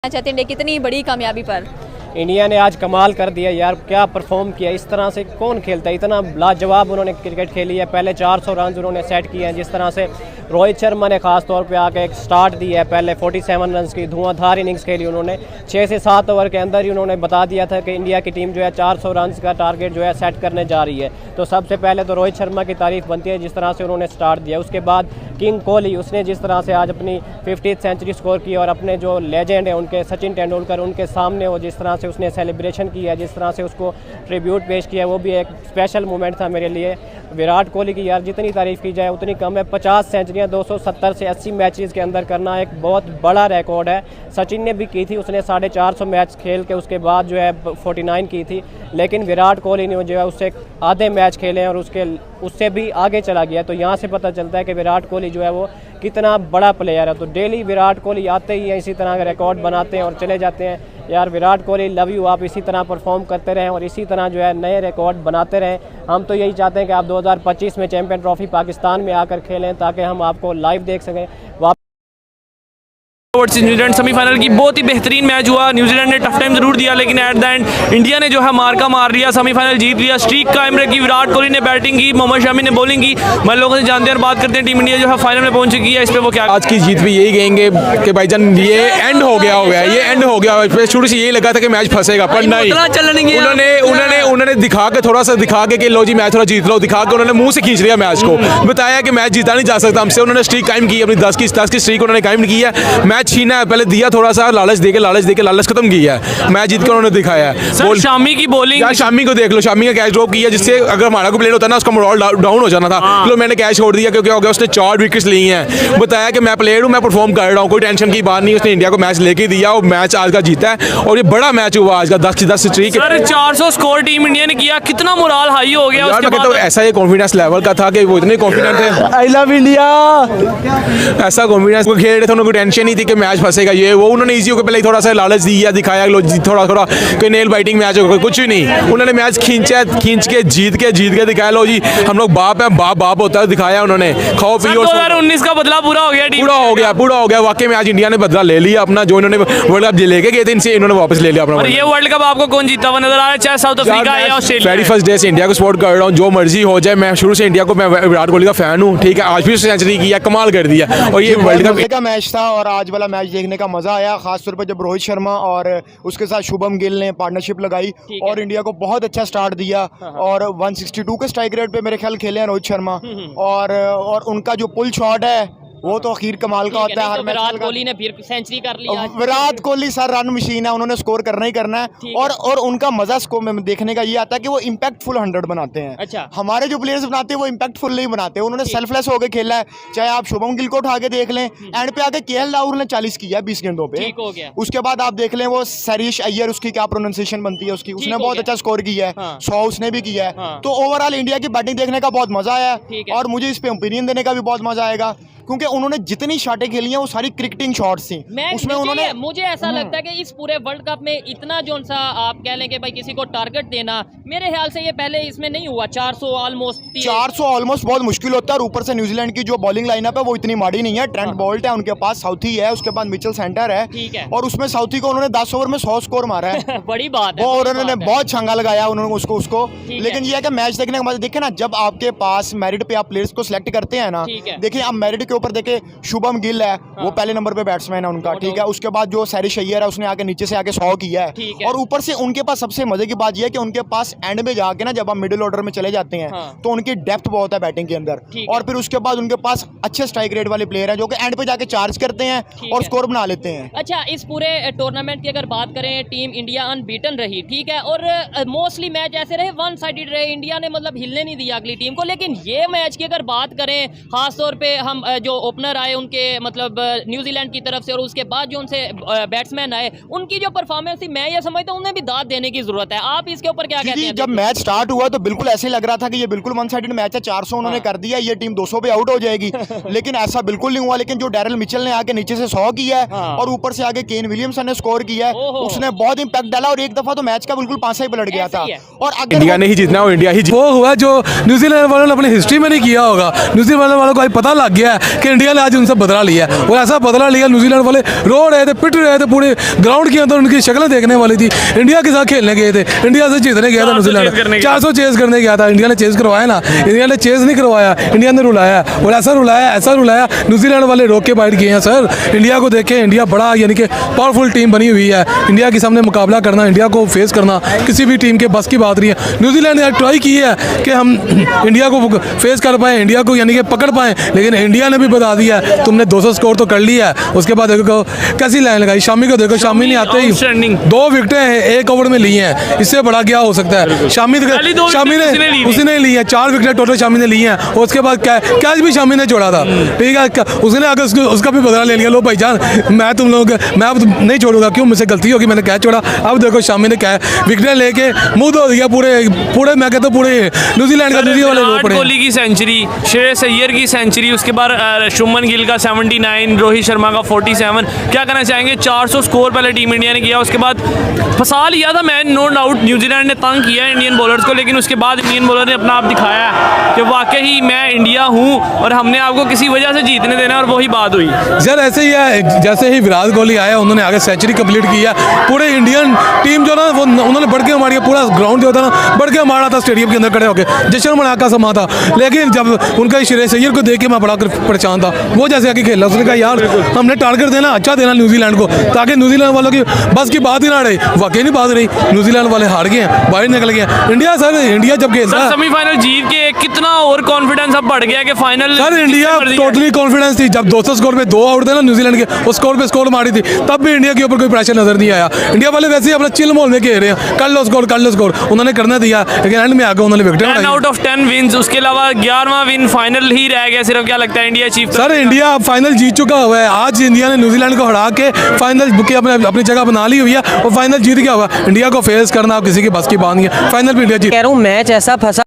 चाहते हैं कितनी बड़ी कामयाबी पर। इंडिया ने आज कमाल कर दिया यार, क्या परफॉर्म किया। इस तरह से कौन खेलता है, इतना लाजवाब उन्होंने क्रिकेट खेली है। पहले 400 रन उन्होंने सेट किए हैं। जिस तरह से रोहित शर्मा ने खास तौर पे आके एक स्टार्ट दी है, पहले 47 रन की धुआंधार इनिंग्स खेली उन्होंने। 6 से 7 ओवर के अंदर ही उन्होंने बता दिया था कि इंडिया की टीम जो है 400 रन का टारगेट जो है सेट करने जा रही है। तो सबसे पहले तो रोहित शर्मा की तारीफ बनती है जिस तरह से उन्होंने स्टार्ट दिया। उसके बाद किंग कोहली, उसने जिस तरह से आज अपनी 50th सेंचुरी स्कोर की और अपने जो लेजेंड है उनके सचिन तेंदुलकर, उनके सामने वो जिस तरह से उसने सेलिब्रेशन किया, जिस तरह से उसको ट्रिब्यूट पेश किया, वो भी एक स्पेशल मोमेंट था मेरे लिए। विराट कोहली की यार जितनी तारीफ़ की जाए उतनी कम है। 50 सेंचुरियाँ 270 से 80 मैचेस के अंदर करना एक बहुत बड़ा रिकॉर्ड है। सचिन ने भी की थी, उसने 450 मैच खेल के उसके बाद जो है 49 की थी। लेकिन विराट कोहली ने जो है उससे आधे मैच खेले हैं और उससे भी आगे चला गया। तो यहाँ से पता चलता है कि विराट कोहली जो है वो कितना बड़ा प्लेयर है। तो डेली विराट कोहली आते ही हैं, इसी तरह का रिकॉर्ड बनाते हैं और चले जाते हैं। यार विराट कोहली लव यू, आप इसी तरह परफॉर्म करते रहें और इसी तरह जो है नए रिकॉर्ड बनाते रहें। हम तो यही चाहते हैं कि आप 2025 में चैंपियन ट्रॉफी पाकिस्तान में आकर खेलें ताकि हम आपको लाइव देख सकें। न्यूजीलैंड सेमीफाइनल की बहुत ही बेहतरीन मैच हुआ। न्यूजीलैंड ने टफ टाइम जरूर दिया लेकिन एट द एंड इंडिया ने जो है मार्का मार लिया, सेमीफाइनल जीत लिया। स्ट्रीक कायम रखी, विराट कोहली ने बैटिंग की, मोहम्मद शमी ने बॉलिंग की। मैं लोगों से जानते हैं, बात करते हैं टीम इंडिया जो है फाइनल में पहुंच चुकी है, इस पर वो क्या आज की जीत भी यही कहेंगे कि भाईजान ये एंड हो गया ये एंड हो गया। शुरू से यही लगा था कि मैच फंसेगा पर नहीं, उन्होंने दिखा के थोड़ा सा दिखा के कि लो जी मैच थोड़ा जीत लो, दिखा के उन्होंने मुंह से खींच लिया मैच को, बताया कि मैच जीता नहीं जा सकता हमसे। उन्होंने स्ट्रीक कायम की, अपनी 10 की स्ट्रीक उन्होंने कायम की है। मैच छीना है, पहले दिया थोड़ा सा लालच देके लालच खत्म किया है। मैच जीत कर उन्होंने दिखाया है। शामी की बॉलिंग, यार शामी को देख लो, शामी का कैच ड्रॉप किया जिससे अगर हमारा को प्लेयर होता ना उसका मोरल डाउन हो जाना था। लो मैंने कैच छोड़ दिया क्योंकि हो गया, उसने 4 विकेट्स ली हैं। बताया कि मैं प्लेयर हूँ, मैं परफॉर्म कर रहा हूँ, कोई टेंशन की बात नहीं। उसने इंडिया को मैच लेके दिया और मैच आज का जीता है और ये बड़ा मैच हुआ आज का। 10 स्ट्रीक, 400 स्कोर टीम इंडिया ने किया, कितना मोरल हाई हो गया। यार मैं कहता हूँ ऐसा ये कॉन्फिडेंस लेवल का था कि वो इतने कॉन्फिडेंट थे। आई लव इंडिया, ऐसा कॉन्फिडेंस वो खेल रहे थे, उनको टेंशन नहीं थी कि मैच फंसेगा। ये वो उन्होंने इजी होकर पहले थोड़ा सा लालच दिया, दिखाया लो थोड़ा कोई नेल बाइटिंग मैच हो, कुछ भी नहीं। उन्होंने मैच खींच के जीत के दिखाया। लो जी हम लोग बाप हैं, बाप होता है, दिखाया उन्होंने। खाओ पियो। 2019 का बदला पूरा हो गया। वाकई में आज इंडिया ने बदला ले लिया अपना, जो इन्होंने वर्ल्ड कप लेके गए थे इनसे इन्होंने वापस ले लिया अपना। और ये वर्ल्ड कप आपको कौन जीता हुआ नजर आ रहा है, चाहे साउथ अफ्रीका या ऑस्ट्रेलिया? वेरी फर्स्ट डे से इंडिया को सपोर्ट कर रहा हूँ, जो मर्जी हो जाए। मैं शुरू से इंडिया को, मैं विराट कोहली का फैन हूँ, ठीक है। आज भी सेंचुरी किया, कमाल कर दिया। और ये वर्ल्ड कप का मैच था और आज वाला मैच देखने का मजा आया, खासतौर पर जब रोहित शर्मा और उसके साथ शुभम गिल ने पार्टनरशिप लगाई और इंडिया को बहुत अच्छा स्टार्ट दिया। और 162 के स्ट्राइक रेट पे मेरे ख्याल खेले हैं रोहित शर्मा। और उनका जो पुल शॉट है वो तो आखिर कमाल का होता है। हर मैच विराट कोहली ने फिर सेंचुरी कर लिया। Virat Kohli sir run machine है, उन्होंने स्कोर करना ही करना है। और उनका मजा स्कोर में देखने का ये आता है कि वो इम्पैक्टफुल 100 बनाते हैं। अच्छा। हमारे जो प्लेयर्स बनाते हैं वो इम्पैक्टफुल नहीं बनाते। उन्होंने सेल्फलेस होकर खेला है। चाहे आप शुभम गिल को उठा के देख लें, एंड पे आके केएल राहुल ने 40 किया 20 गेंदों पे। उसके बाद आप देख लें वो सरीश अय्यर, उसकी क्या प्रोनाउंसिएशन बनती है उसकी, उसने बहुत अच्छा स्कोर किया है। 100 उसने भी किया है। तो ओवरऑल इंडिया की बैटिंग देखने का बहुत मजा आया और मुझे इस पे ओपिनियन देने का भी बहुत मजा आएगा क्योंकि उन्होंने जितनी शॉटें खेली हैं वो सारी क्रिकेटिंग शॉट्स थी। उसमें उन्होंने, मुझे ऐसा लगता है कि इस पूरे वर्ल्ड कप में इतना जो सा आप कह लें कि भाई किसी को टारगेट देना, मेरे ख्याल से ये पहले इसमें नहीं हुआ। 400 ऑलमोस्ट बहुत मुश्किल होता है। और ऊपर से न्यूजीलैंड की जो बॉलिंग लाइनअप है वो इतनी माड़ी नहीं है। ट्रेंट बोल्ट है उनके पास, साउथी है, उसके बाद मिचेल सेंटर है और उसमें साउथी को उन्होंने 10 ओवर में 100 स्कोर मारा है। बड़ी बात है। वो उन्होंने बहुत छंगा लगाया उन्होंने उसको। लेकिन ये है कि मैच देखने के बाद देखे ना, जब आपके पास मेरिट पे आप प्लेयर्स को सिलेक्ट करते हैं ना, देखिए आप मेरिट के ऊपर देखे शुभम गिल है, वो पहले नंबर पे बैट्समैन है उनका, ठीक है। उसके बाद जो सैरिश अय्यर है उसने आके नीचे से आके 100 किया है। और ऊपर से उनके पास सबसे मजे की बात यह है कि उनके पास एंड में जाके ना, जब आप मिडिल ऑर्डर में चले जाते हैं तो उनकी डेप्थ बहुत है बैटिंग के अंदर। और फिर उसके बाद उनके पास अच्छे स्ट्राइक रेट वाले प्लेयर हैं जो कि एंड पे जाके चार्ज करते हैं और स्कोर बना लेते हैं। अच्छा, इस पूरे टूर्नामेंट की अगर बात करें, टीम इंडिया अनबीटन रही, ठीक है। और मोस्टली मैच ऐसे रहे, वन साइडेड रहे, इंडिया ने मतलब हिलने नहीं दिया अगली टीम को। लेकिन ये मैच की अगर बात करें, खासतौर पे हम जो ओपनर आए उनके मतलब न्यूजीलैंड की तरफ से और उसके बाद जो उनसे बैट्समैन आए, उनकी जो परफॉर्मेंस थी, मैं ये समझता हूँ उन्हें भी दाद देने की जरूरत है। आप इसके ऊपर क्या कहते हैं? जब मैच स्टार्ट हुआ तो बिल्कुल ऐसे लग रहा था कि ये बिल्कुल वन साइडेड मैच है। 400 उन्होंने कर दिया, ये टीम 200 पे आउट हो जाएगी। लेकिन ऐसा बिल्कुल नहीं हुआ। लेकिन जो डैरल मिचेल ने आके नीचे से 100 किया है और ऊपर से आगे केन विलियमसन ने स्कोर किया है, उसने बहुत इंपैक्ट डाला। और एक दफा तो मैच का बिल्कुल पांसा ही पलट गया था। और अगर इंडिया ने ही जीतना हो, इंडिया ही वो हुआ जो न्यूजीलैंड वालों ने अपनी हिस्ट्री में नहीं किया होगा। न्यूजीलैंड वालों को पता लग गया है कि इंडिया ने आज उनसे बदला लिया है। और ऐसा बदला लिया, न्यूजीलैंड वाले रो रहे थे, पिट रहे थे, पूरे ग्राउंड के अंदर उनकी शक्लें देखने वाली थी। इंडिया के साथ खेलने गए थे, इंडिया से जीतने गया था न्यूजीलैंड, 400 चेज करने गया था। इंडिया ने चेज करवाया ना, इंडिया ने चेज नहीं करवाया, इंडिया ने रुलाया। और ऐसा रुलाया न्यूजीलैंड वाले रोक के बैठ गए हैं। सर इंडिया को देखें, इंडिया बड़ा यानी कि पावरफुल टीम बनी हुई है। इंडिया के सामने मुकाबला करना, इंडिया को फेस करना किसी भी टीम के बस की बात नहीं है। न्यूजीलैंड ने ट्राई की है कि हम इंडिया को फेस कर पाएँ, इंडिया को यानी कि पकड़ पाएँ, लेकिन इंडिया ने भी बता दिया है तुमने 200 स्कोर तो कर लिया है। उसके बाद देखो कैसी लाइन लगाई, शामी को देखो, शामी ने आते ही 2 विकेटें एक ओवर में ली हैं, इससे बड़ा क्या हो सकता है। शामी ने उसने ली है, 4 विकेटें टोटल शामी ने ली हैं। और उसके बाद कैच भी शामी ने छोड़ा था, ठीक है। उसने अगर उसका भी बदला ले लिया, लो भाईजान मैं तुम लोग मैं अब नहीं छोड़ूंगा, क्यों मुझसे गलती होगी, मैंने कैच छोड़ा। अब देखो शामी ने विकेटें लेके मुंह धो दिया पूरे मैं कहता हूँ पूरे न्यूजीलैंड का। विराट कोहली की सेंचुरी, श्रेयस अय्यर की सेंचुरी, उसके बाद शुभमन गिल का 79, रोहित शर्मा का 47, क्या कहना चाहेंगे। 400 स्कोर पहले टीम इंडिया ने किया, उसके बाद फंसा लिया था मैच, नो डाउट न्यूजीलैंड ने तंग किया इंडियन बॉलर्स को, लेकिन उसके बाद इंडियन बॉलर ने अपना आप दिखाया कि वाकई मैं इंडिया हूँ और हमने आपको किसी वजह से जीतने देना, और वही बात हुई। सर ऐसे ही है, जैसे ही विराट कोहली आया उन्होंने आगे सेंचुरी कंप्लीट किया, पूरे इंडियन टीम जो ना वो उन्होंने बढ़ के मारी, पूरा ग्राउंड जो था ना बढ़ के मारा था, स्टेडियम के अंदर खड़े होकर जश्न मना का समा था। लेकिन जब उनका श्रेयस अय्यर को देख के मैं बड़ा परेशान था, वो जैसे आके खेला, उसने कहा यार हमने टारगेट देना अच्छा देना न्यूजीलैंड को, ताकि न्यूजीलैंड वालों की बस की बात ही ना रही। वाकई नहीं बात रही, न्यूजीलैंड वाले हार गए हैं, बाहर निकल गए। इंडिया सर इंडिया जब खेलता है सेमीफाइनल जीत के कितना और कॉन्फिडेंस अब बढ़ गया कि final. Sir India totally confidence थी, जब 200 स्कोर में 2 आउट थे ना न्यूजीलैंड के, उस स्कोर पे स्कोर मारी थी, तब भी इंडिया के ऊपर कोई प्रेशर नजर नहीं आया। इंडिया वाले वैसे ही अपना चिल माहौल में खेल रहे हैं, कर लो स्कोर उन्होंने करना दिया, लेकिन एंड में आगे उन्होंने विकेट 10 आउट ऑफ 10 विन्स, उसके अलावा 11वां विन फाइनल ही रह गया सिर्फ। क्या लगता है India achieve? Sir India final जीत चुका हुआ है, आज इंडिया ने न्यूजीलैंड को हरा के फाइनल बुक अपनी जगह बना ली हुई है और फाइनल जीत गया हुआ। इंडिया को फेस करना आप किसी की बस की बात नहीं है, फाइनल भी इंडिया जीत। कह रहा हूँ मैच ऐसा फंसा।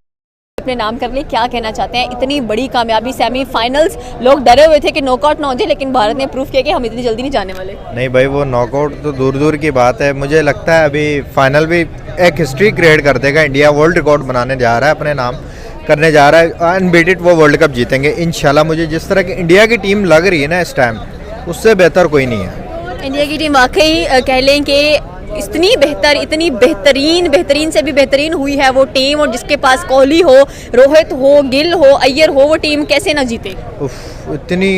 अपने नाम कर लिए, क्या कहना चाहते हैं? इतनी बड़ी कामयाबी, सेमीफाइनल्स, लोग डरे हुए थे कि नॉकआउट ना हो जाए, लेकिन भारत ने प्रूफ किया कि हम इतनी जल्दी नहीं जाने वाले। नहीं भाई, वो नॉकआउट तो दूर दूर की बात है। मुझे लगता है अभी फाइनल भी एक हिस्ट्री क्रिएट कर देगा। इंडिया वर्ल्ड रिकॉर्ड बनाने जा रहा है, अपने नाम करने जा रहा है, अनबीटेड वो वर्ल्ड कप जीतेंगे इंशाल्लाह। मुझे जिस तरह की इंडिया की टीम लग रही है ना इस टाइम, उससे बेहतर कोई नहीं है। इंडिया की टीम वाकई कह लें कि इतनी बेहतरीन से भी बेहतरीन हुई है वो टीम, और जिसके पास कोहली हो, रोहित हो, गिल हो, अय्यर हो, वो टीम कैसे ना जीते। इतनी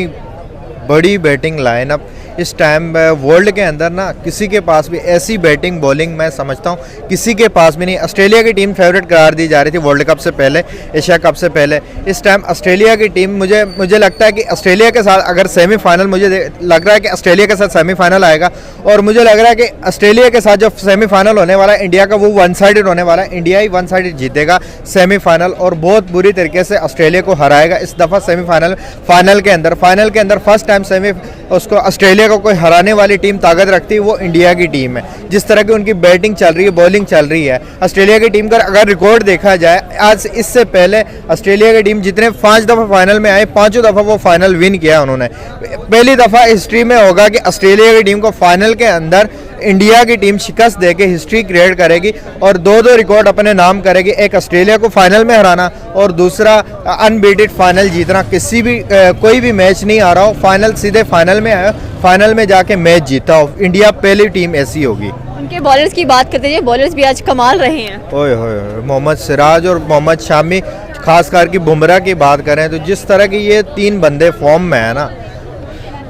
बड़ी बैटिंग लाइनअप इस टाइम वर्ल्ड के अंदर ना, किसी के पास भी ऐसी बैटिंग बॉलिंग मैं समझता हूँ किसी के पास भी नहीं। ऑस्ट्रेलिया की टीम फेवरेट करार दी जा रही थी वर्ल्ड कप से पहले, एशिया कप से पहले। इस टाइम ऑस्ट्रेलिया की टीम मुझे लगता है कि ऑस्ट्रेलिया के साथ अगर सेमीफाइनल, मुझे लग रहा है कि ऑस्ट्रेलिया के साथ सेमीफाइनल आएगा, और मुझे लग रहा है कि ऑस्ट्रेलिया के साथ जो सेमीफाइनल होने वाला है इंडिया का, वो 1 साइडेड होने वाला है। इंडिया ही 1 साइडेड जीतेगा सेमीफाइनल और बहुत बुरी तरीके से ऑस्ट्रेलिया को हराएगा इस दफ़ा सेमीफाइनल। फाइनल के अंदर फर्स्ट टाइम उसको ऑस्ट्रेलिया को कोई हराने वाली टीम ताकत रखती है, वो इंडिया की टीम है। जिस तरह की उनकी बैटिंग चल रही है, बॉलिंग चल रही है, ऑस्ट्रेलिया की टीम का अगर रिकॉर्ड देखा जाए, आज इससे पहले ऑस्ट्रेलिया की टीम जितने 5 दफ़ा फाइनल में आए, 5 दफ़ा वो फाइनल विन किया उन्होंने। पहली दफ़ा हिस्ट्री में होगा कि ऑस्ट्रेलिया की टीम को फाइनल के अंदर इंडिया की टीम शिकस्त देके हिस्ट्री क्रिएट करेगी और 2 रिकॉर्ड अपने नाम करेगी। एक ऑस्ट्रेलिया को फाइनल में हराना और दूसरा अनबीटेड फाइनल जीतना। किसी भी कोई भी मैच नहीं आ रहा हो, फाइनल सीधे फाइनल में आया, फाइनल में जाके मैच जीता हो। इंडिया पहली टीम ऐसी होगी। उनके बॉलर्स की बात करते हैं, बॉलर्स भी आज कमाल रहे हैं। ओए होए, मोहम्मद सिराज और मोहम्मद शामी, खास करके बुमराह की बात करें तो जिस तरह की ये 3 बंदे फॉर्म में है ना,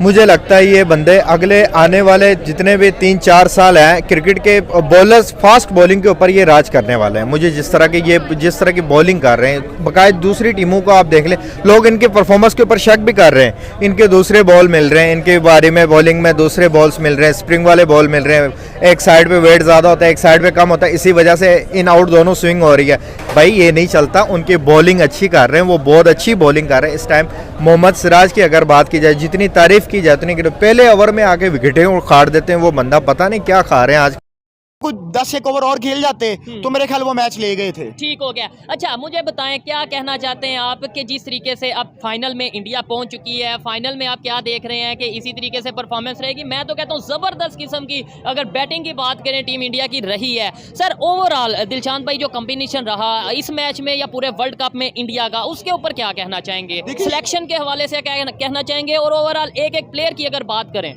मुझे लगता है ये बंदे अगले आने वाले जितने भी 3-4 साल हैं क्रिकेट के बॉलर्स, फास्ट बॉलिंग के ऊपर ये राज करने वाले हैं। मुझे जिस तरह की बॉलिंग कर रहे हैं, बाकायदा दूसरी टीमों को आप देख लें, लोग इनके परफॉर्मेंस के ऊपर शक भी कर रहे हैं। इनके दूसरे बॉल मिल रहे हैं, इनके बारे में बॉलिंग में दूसरे बॉल्स मिल रहे हैं, स्प्रिंग वाले बॉल मिल रहे हैं। एक साइड पे वेट ज़्यादा होता है, एक साइड पे कम होता है, इसी वजह से इन आउट दोनों स्विंग हो रही है। भाई ये नहीं चलता, उनकी बॉलिंग अच्छी कर रहे हैं, वो बहुत अच्छी बॉलिंग कर रहे हैं इस टाइम। मोहम्मद सिराज की अगर बात की जाए, जितनी तारीफ की जाए उतनी, पहले ओवर में आके विकेटें उखाड़ देते हैं वो बंदा, पता नहीं क्या खा रहे हैं आज। कुछ 10 एक ओवर और खेल जाते तो मेरे ख्याल वो मैच ले गए थे। ठीक हो गया। अच्छा मुझे बताएं क्या कहना चाहते हैं आप कि जिस तरीके से अब फाइनल में इंडिया पहुंच चुकी है, फाइनल में आप क्या देख रहे हैं कि इसी तरीके से परफॉर्मेंस रहेगी? मैं तो कहता हूं ज़बरदस्त किस्म की अगर बैटिंग की बात करें टीम इंडिया की रही है। सर ओवरऑल दिलशान भाई जो कॉम्बिनेशन रहा इस मैच में या पूरे वर्ल्ड कप में इंडिया का, उसके ऊपर क्या कहना चाहेंगे? सिलेक्शन के हवाले से क्या कहना चाहेंगे और ओवरऑल एक एक प्लेयर की अगर बात करें?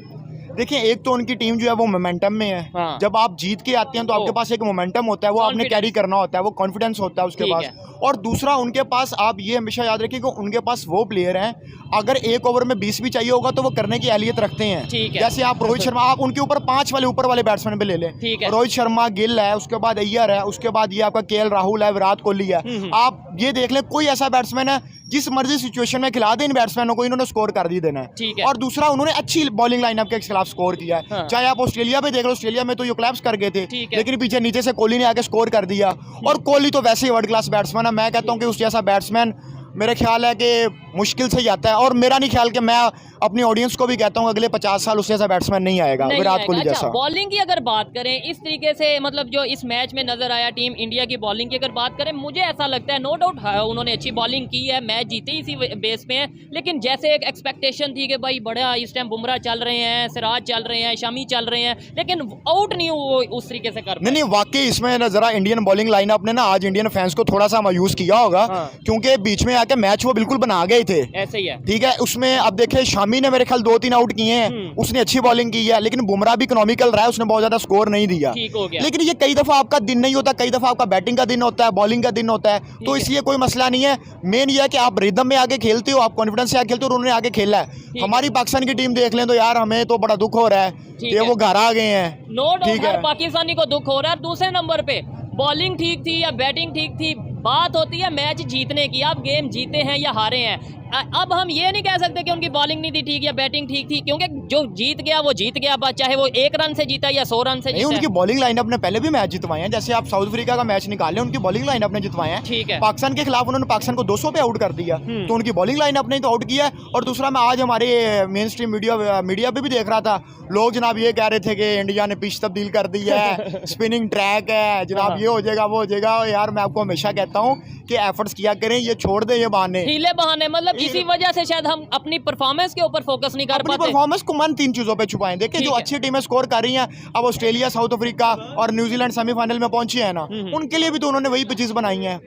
देखिए एक तो उनकी टीम जो है वो मोमेंटम में है। हाँ। जब आप जीत के आते हैं तो आपके पास एक मोमेंटम होता है, वो आपने कैरी करना होता है, वो कॉन्फिडेंस होता है उसके पास। और दूसरा उनके पास, आप ये हमेशा याद रखिए कि उनके पास वो प्लेयर हैं अगर एक ओवर में 20 भी चाहिए होगा तो वो करने की अहलियत रखते हैं। जैसे आप रोहित शर्मा, आप उनके ऊपर 5 वाले ऊपर वाले बैट्समैन पे ले लें, रोहित शर्मा, गिल है, उसके बाद अय्यर है, उसके बाद ये आपका केएल राहुल है, विराट कोहली है। आप ये देख लें कोई ऐसा बैट्समैन है जिस मर्जी सिचुएशन में खिला दे इन बैट्समैनों को, इन्होंने स्कोर कर दी देना है। और दूसरा उन्होंने अच्छी बॉलिंग लाइनअप के खिलाफ स्कोर किया है। हाँ। चाहे आप ऑस्ट्रेलिया पे देख लो, ऑस्ट्रेलिया में तो ये क्लैप्स कर गए थे, लेकिन पीछे नीचे से कोहली ने आके स्कोर कर दिया। और कोहली तो वैसे ही वर्ल्ड क्लास बैट्समैन है। मैं कहता हूँ कि उस जैसा बैट्समैन मेरे ख्याल है कि मुश्किल से ही आता है। और मेरा नहीं ख्याल कि मैं अपनी ऑडियंस को भी कहता हूँ अगले 50 साल उससे ऐसा बैट्समैन नहीं आएगा विराट कोहली जैसा। बॉलिंग की अगर बात करें इस तरीके से, मतलब जो इस मैच में नजर आया टीम इंडिया की बॉलिंग की अगर बात करें, मुझे ऐसा लगता है नो डाउट उन्होंने अच्छी बॉलिंग की है, मैच जीते इसी बेस पे हैं। लेकिन जैसे एक एक्सपेक्टेशन थी कि भाई बड़ा इस टाइम बुमराह चल रहे हैं, सिराज चल रहे हैं, शमी चल रहे हैं, लेकिन आउट नहीं वो उस तरीके से कर नहीं वाकई इसमें ना जरा इंडियन बॉलिंग लाइनअप ने ना आज इंडियन फैंस को थोड़ा सा मायूस किया होगा। क्योंकि बीच में आके मैच वो बिल्कुल बना गए थे। ऐसे ही है, ठीक है। उसमें अब देखे शमी ने मेरे ख्याल 2-3 आउट किए हैं, उसने अच्छी बॉलिंग की है, लेकिन बुमराह भी इकोनॉमिकल रहा है, उसने बहुत ज्यादा स्कोर नहीं दिया। ठीक हो गया। लेकिन ये कई दफा आपका दिन नहीं होता, कई दफा आपका बैटिंग का दिन होता है, बॉलिंग का दिन होता है, तो इसलिए कोई मसला नहीं है। मेन ये है कि आप रिदम में आगे खेलते हो, आप कॉन्फिडेंस से आगे खेलते हो, और उन्होंने आगे खेला है। हमारी पाकिस्तान की टीम देख लें तो यार हमें तो बड़ा दुख हो रहा है कि वो घर आ गए हैं। नो डाउट हर पाकिस्तानी को दुख हो रहा है। दूसरे नंबर पे बॉलिंग ठीक थी या बैटिंग ठीक थी, बात होती है मैच जीतने की। आप गेम जीते हैं या हारे हैं, अब हम ये नहीं कह सकते कि उनकी बॉलिंग नहीं थी ठीक या बैटिंग ठीक थी, क्योंकि जो जीत गया वो जीत गया, चाहे वो 1 रन से जीता या 100 रन से जीता। उनकी बॉलिंग लाइनअप ने पहले भी मैच जितवाए हैं, जैसे आप साउथ अफ्रीका का मैच निकाले, उनकी बॉलिंग लाइनअप ने जितवाए हैं। ठीक है। पाकिस्तान के खिलाफ उन्होंने पाकिस्तान को 200 पे आउट कर दिया, तो उनकी बॉलिंग लाइनअप ने तो आउट किया है। और दूसरा मैं आज हमारे मेन स्ट्रीम मीडिया पे भी देख रहा था, लोग जनाब ये कह रहे थे कि इंडिया ने पिच तब्दील कर दी है, स्पिनिंग ट्रैक है जनाब, ये हो जाएगा वो हो जाएगा। यार मैं आपको हमेशा कहता हूँ कि एफर्ट्स किया करें, ये छोड़ दे ये बहाने, हीले बहाने, मतलब इसी वजह से शायद हम अपनी परफॉर्मेंस के ऊपर फोकस नहीं कर पाते। परफॉर्मेंस को मन 3 चीजों पे छुपाएं। देखिए जो अच्छी टीमें स्कोर कर रही हैं, अब ऑस्ट्रेलिया, साउथ अफ्रीका और न्यूजीलैंड सेमीफाइनल में पहुंची है ना, उनके लिए भी तो उन्होंने वही पिचेस बनाई हैं।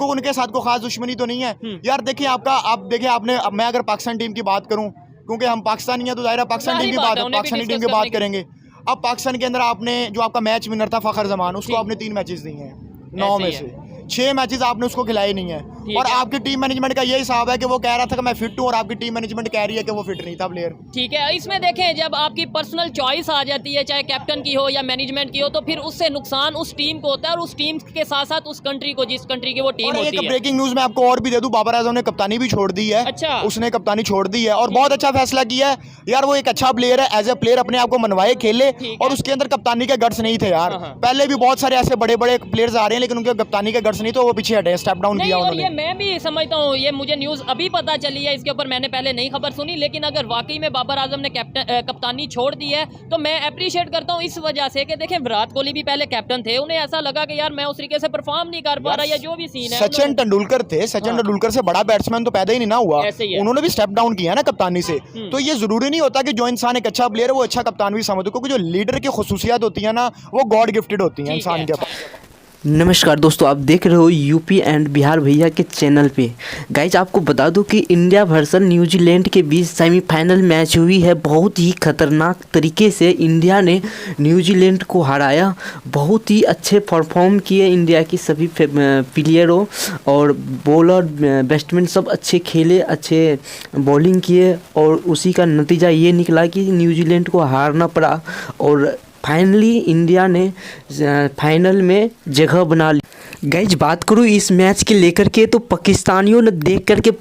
उनके साथ को खास दुश्मनी तो नहीं है यार। देखिए आपने, मैं अगर पाकिस्तान टीम की बात करूं, क्योंकि हम पाकिस्तानी हैं तो जाहिर है पाकिस्तान टीम की बात है, पाकिस्तानी टीम की बात करेंगे। अब पाकिस्तान के अंदर आपने जो आपका मैच विनर था फखर जमान, उसको आपने 3 मैचेस दिए हैं 9 में से 6 मैचेस आपने उसको खिलाए नहीं है। और आपकी टीम मैनेजमेंट का यही हिसाब है कि वो कह रहा था कि मैं फिट हूं, और आपकी टीम मैनेजमेंट कह रही है कि वो फिट नहीं था प्लेयर। ठीक है, इसमें देखें जब आपकी पर्सनल चॉइस आ जाती है, चाहे कैप्टन की हो या मैनेजमेंट की हो, तो फिर उससे नुकसान उस टीम को होता है, और उस टीम के साथ साथ उस कंट्री को, जिस कंट्री की वो टीम होती है। ब्रेकिंग न्यूज मैं आपको और भी दे दूं, बाबर आजम ने कप्तानी भी छोड़ दी है। अच्छा, उसने कप्तानी छोड़ दी है और बहुत अच्छा फैसला किया है यार। वो एक अच्छा प्लेयर है, एज ए प्लेयर अपने आप को मनवाए, खेले, और उसके अंदर कप्तानी के गट्स नहीं थे यार। पहले भी बहुत सारे ऐसे बड़े बड़े प्लेयर्स आ रहे हैं, लेकिन उनके कप्तानी के गट्स नहीं, तो वो पीछे हटे, स्टेप डाउन किया उन्होंने। मैं भी समझता हूँ, ये मुझे न्यूज़ अभी पता चली है, इसके ऊपर मैंने पहले नहीं खबर सुनी, लेकिन अगर वाकई में बाबर आजम ने कप्तानी छोड़ दी है तो मैं अप्रिशिएट करता हूँ इस वजह से कि देखें विराट कोहली भी पहले कैप्टन थे, उन्हें ऐसा लगा कि यार मैं उस तरीके से परफॉर्म नहीं कर पा रहा, या जो भी सीन है। सचिन तेंदुलकर थे, सचिन तेंदुलकर से बड़ा बैट्समैन तो पैदा ही नहीं ना हुआ, उन्होंने भी स्टेप डाउन किया ना कप्तानी से। तो ये जरूरी नहीं होता कि जो इंसान एक अच्छा प्लेयर है वो अच्छा कप्तान भी समझो, क्योंकि जो लीडर की खुसूसियात होती है ना, वो गॉड गिफ्टेड होती है इंसान के पास। नमस्कार दोस्तों, आप देख रहे हो यूपी एंड बिहार भैया के चैनल पे। गाइज आपको बता दूं कि इंडिया वर्सेस न्यूजीलैंड के बीच सेमीफाइनल मैच हुई है। बहुत ही खतरनाक तरीके से इंडिया ने न्यूजीलैंड को हराया। बहुत ही अच्छे परफॉर्म किए इंडिया की सभी प्लेयरों, और बॉलर बैट्समैन सब अच्छे खेले, अच्छे बॉलिंग किए, और उसी का नतीजा ये निकला कि न्यूजीलैंड को हारना पड़ा, और फाइनली इंडिया ने फाइनल में जगह बना ली। गाइज बात करूँ इस मैच के लेकर के, तो पाकिस्तानियों ने देख करके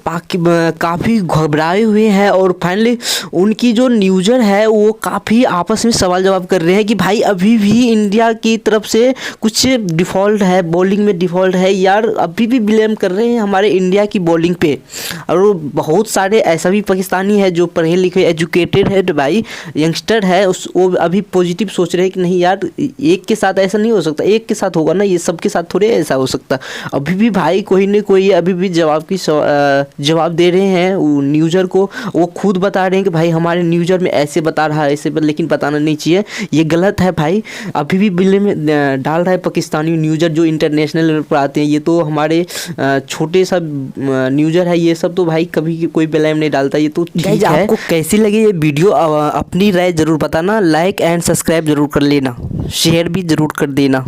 काफ़ी घबराए हुए हैं, और फाइनली उनकी जो न्यूज़र है वो काफ़ी आपस में सवाल जवाब कर रहे हैं कि भाई अभी भी इंडिया की तरफ से कुछ डिफ़ॉल्ट है, बॉलिंग में डिफ़ॉल्ट है यार, अभी भी ब्लेम कर रहे हैं हमारे इंडिया की बॉलिंग पे। और बहुत सारे ऐसा भी पाकिस्तानी है जो पढ़े लिखे एजुकेटेड है भाई, यंगस्टर है, वो अभी पॉजिटिव सोच सोच रहे हैं कि नहीं यार एक के साथ ऐसा नहीं हो सकता, एक के साथ होगा ना, ये सबके साथ थोड़े ऐसा हो सकता। अभी भी भाई कोई न कोई अभी भी जवाब दे रहे हैं न्यूज़र को, वो खुद बता रहे हैं कि भाई हमारे न्यूज़र में ऐसे बता रहा है ऐसे, लेकिन बताना नहीं चाहिए, ये गलत है भाई। अभी भी बिल्ले में डाल रहा है पाकिस्तानी न्यूज़र जो इंटरनेशनल लेवल पर आते हैं, ये तो हमारे छोटे सा न्यूज़र है, ये सब तो भाई कभी कोई ब्लेम नहीं डालता, ये तो ठीक है। आपको कैसी लगी ये वीडियो अपनी राय ज़रूर बताना, लाइक एंड सब्सक्राइब ज़रूर कर लेना, शेयर भी ज़रूर कर देना।